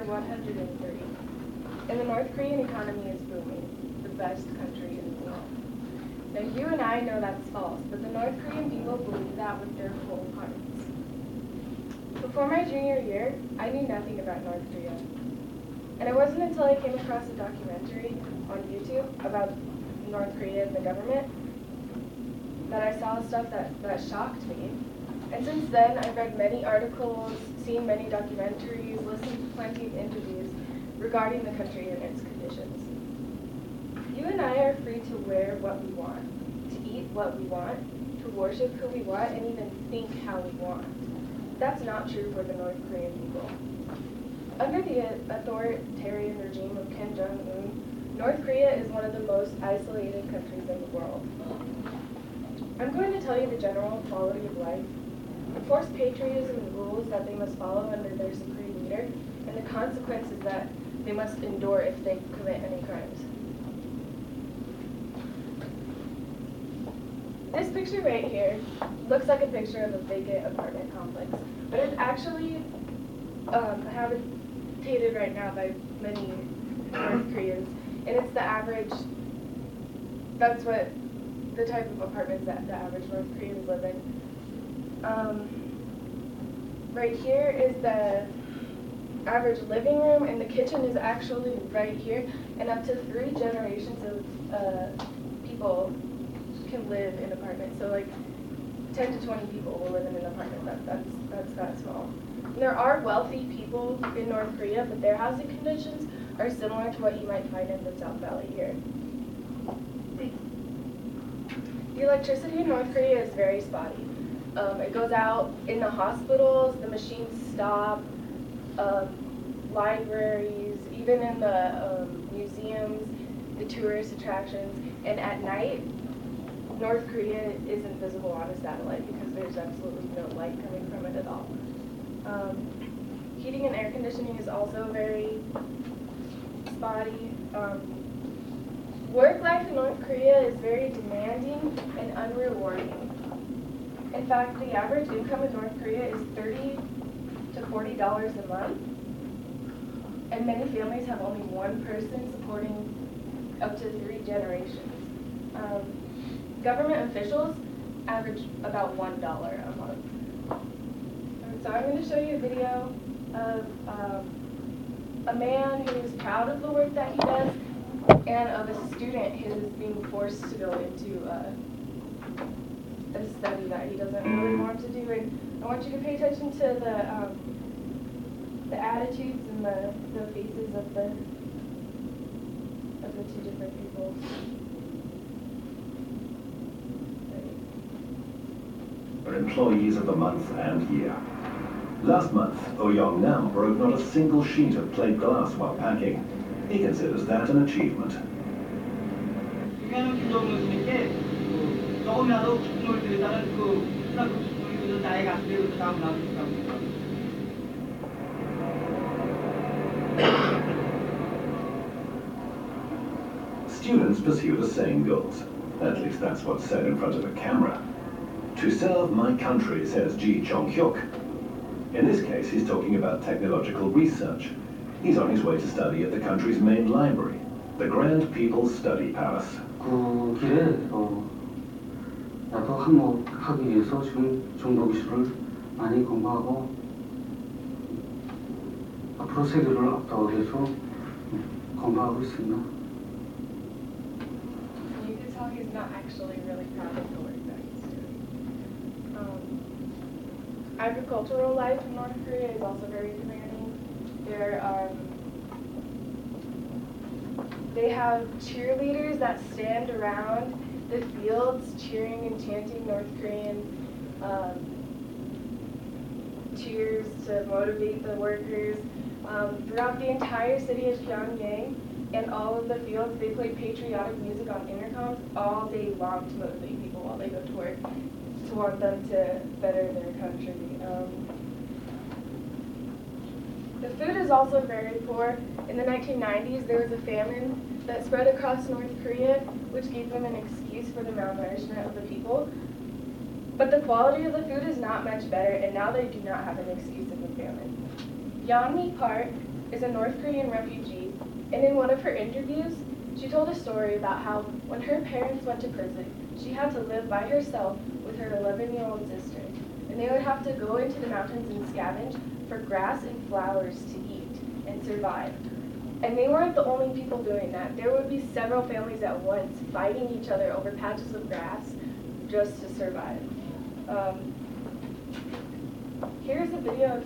130. And the North Korean economy is booming, the best country in the world. Now you and I know that's false, but the North Korean people believe that with their whole hearts. Before my junior year, I knew nothing about North Korea. And it wasn't until I came across a documentary on YouTube about North Korea and the government that I saw stuff that shocked me. And since then, I've read many articles, seen many documentaries, listened to plenty of interviews regarding the country and its conditions. You and I are free to wear what we want, to eat what we want, to worship who we want, and even think how we want. That's not true for the North Korean people. Under the authoritarian regime of Kim Jong-un, North Korea is one of the most isolated countries in the world. I'm going to tell you the general quality of life, the forced patriotism and rules that they must follow under their supreme leader, and the consequences that they must endure if they commit any crimes. This picture right here looks like a picture of a vacant apartment complex, but it's actually habitated right now by many North Koreans, and it's the average, that's what the type of apartments that the average North Koreans live in. Right here is the average living room, and the kitchen is actually right here, and up to 3 generations of people can live in apartments. So like 10 to 20 people will live in an apartment that's that small. And there are wealthy people in North Korea, but their housing conditions are similar to what you might find in the South Valley here. The electricity in North Korea is very spotty. It goes out in the hospitals, the machines stop, libraries, even in the museums, the tourist attractions, and at night, North Korea isn't visible on a satellite because there's absolutely no light coming from it at all. Heating and air conditioning is also very spotty. Work life in North Korea is very demanding and unrewarding. In fact, the average income in North Korea is $30 to $40 a month, and many families have only one person supporting up to 3 generations. Government officials average about $1 a month. So I'm going to show you a video of a man who is proud of the work that he does, and of a student who is being forced to go into a study that he doesn't really want to do. And I want you to pay attention to the attitudes and the faces of the 2 different people. Are employees of the month and year. Last month, Oh Young-nam broke not a single sheet of plate glass while packing. He considers that an achievement. Students pursue the same goals. At least that's what's said in front of a camera. To serve my country, says Ji Chong-hyuk. In this case, he's talking about technological research. He's on his way to study at the country's main library, the Grand People's Study Palace. 그 길에 나도 한몫하기 위해서 지금 정보 기술을 많이 공부하고 앞으로 세계를 앞다가기 위해서 공부하고 있습니다. You can tell he's not actually really proud of the work that he's doing. Agricultural life in North Korea is also very demanding. They have cheerleaders that stand around the fields cheering and chanting North Korean cheers to motivate the workers. Throughout the entire city of Pyongyang and all of the fields, they play patriotic music on intercoms all day long to motivate people while they go to work, to want them to better their country. The food is also very poor. In the 1990s, there was a famine that spread across North Korea, which gave them an excuse for the malnourishment of the people. But the quality of the food is not much better, and now they do not have an excuse of the famine. Yeonmi Park is a North Korean refugee, and in one of her interviews, she told a story about how when her parents went to prison, she had to live by herself with her 11-year-old sister, and they would have to go into the mountains and scavenge for grass and flowers to eat and survive. And they weren't the only people doing that. There would be several families at once fighting each other over patches of grass just to survive. Here's a video of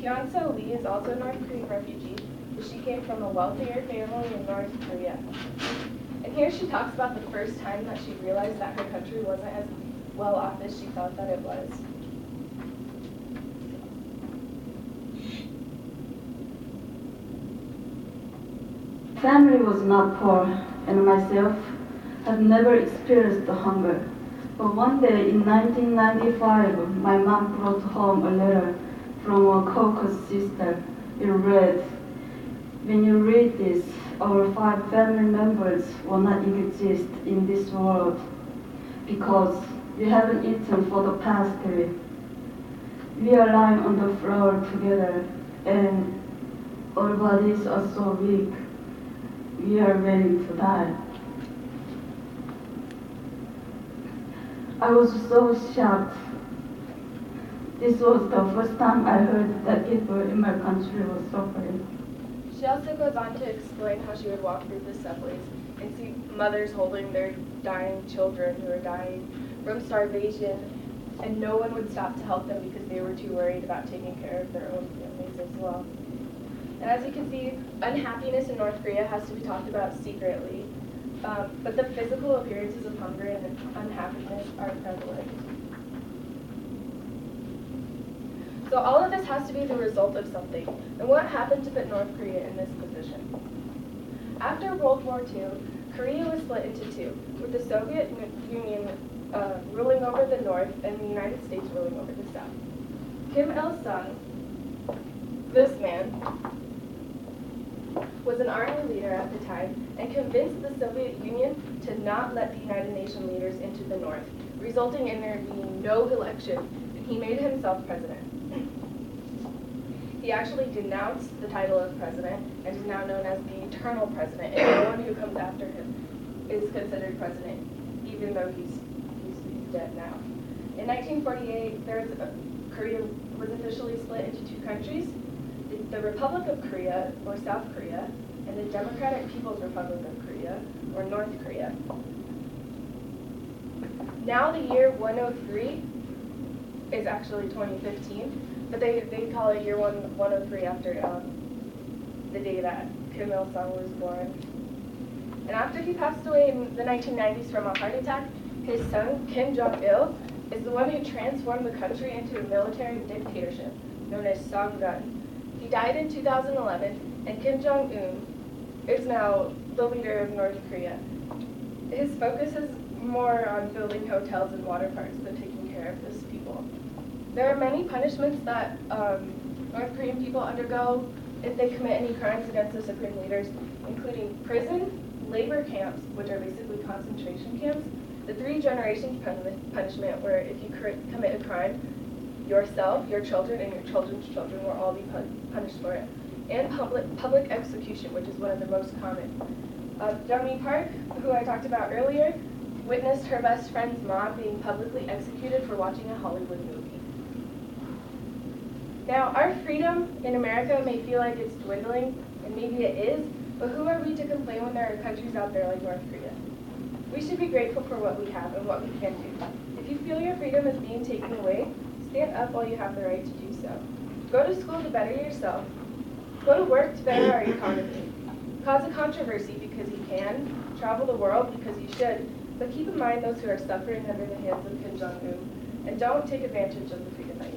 Hyun-Seo Lee is also a North Korean refugee, but she came from a wealthier family in North Korea. And here she talks about the first time that she realized that her country wasn't as well off as she thought that it was. Family was not poor, and myself had never experienced the hunger. But one day in 1995, my mom brought home a letter from a Caucasus sister. It read, "When you read this, our 5 family members will not exist in this world because we haven't eaten for the past 3. We are lying on the floor together, and our bodies are so weak. We are ready to die." I was so shocked. This was the first time I heard that people in my country were suffering. She also goes on to explain how she would walk through the subways and see mothers holding their dying children who are dying from starvation, and no one would stop to help them because they were too worried about taking care of their own families as well. And as you can see, unhappiness in North Korea has to be talked about secretly, but the physical appearances of hunger and unhappiness are prevalent. So all of this has to be the result of something. And what happened to put North Korea in this position? After World War II, Korea was split into 2, with the Soviet Union ruling over the North and the United States ruling over the South. Kim Il-sung, this man, was an army leader at the time and convinced the Soviet Union to not let the United Nations leaders into the North, resulting in there being no election, and he made himself president. He actually denounced the title of president and is now known as the eternal president, and no one who comes after him is considered president, even though he's dead now. In 1948, Korea was officially split into 2 countries, the Republic of Korea, or South Korea, and the Democratic People's Republic of Korea, or North Korea. Now the year 103 is actually 2015, but they call it year 103 after the day that Kim Il-sung was born. And after he passed away in the 1990s from a heart attack, his son, Kim Jong-il, is the one who transformed the country into a military dictatorship known as Songun. He died in 2011, and Kim Jong-un is now the leader of North Korea. His focus is more on building hotels and water parks than taking care of his people. There are many punishments that North Korean people undergo if they commit any crimes against the supreme leaders, including prison, labor camps, which are basically concentration camps, the 3 generations punishment, where if you commit a crime, yourself, your children, and your children's children will all be punished for it, and public execution, which is one of the most common. Jung-mi Park, who I talked about earlier, witnessed her best friend's mom being publicly executed for watching a Hollywood movie. Now, our freedom in America may feel like it's dwindling, and maybe it is, but who are we to complain when there are countries out there like North Korea? We should be grateful for what we have and what we can do. If you feel your freedom is being taken away, stand up while you have the right to do so. Go to school to better yourself. Go to work to better our economy. Cause a controversy because you can. Travel the world because you should. But keep in mind those who are suffering under the hands of Kim Jong-un. And don't take advantage of the freedom that you have.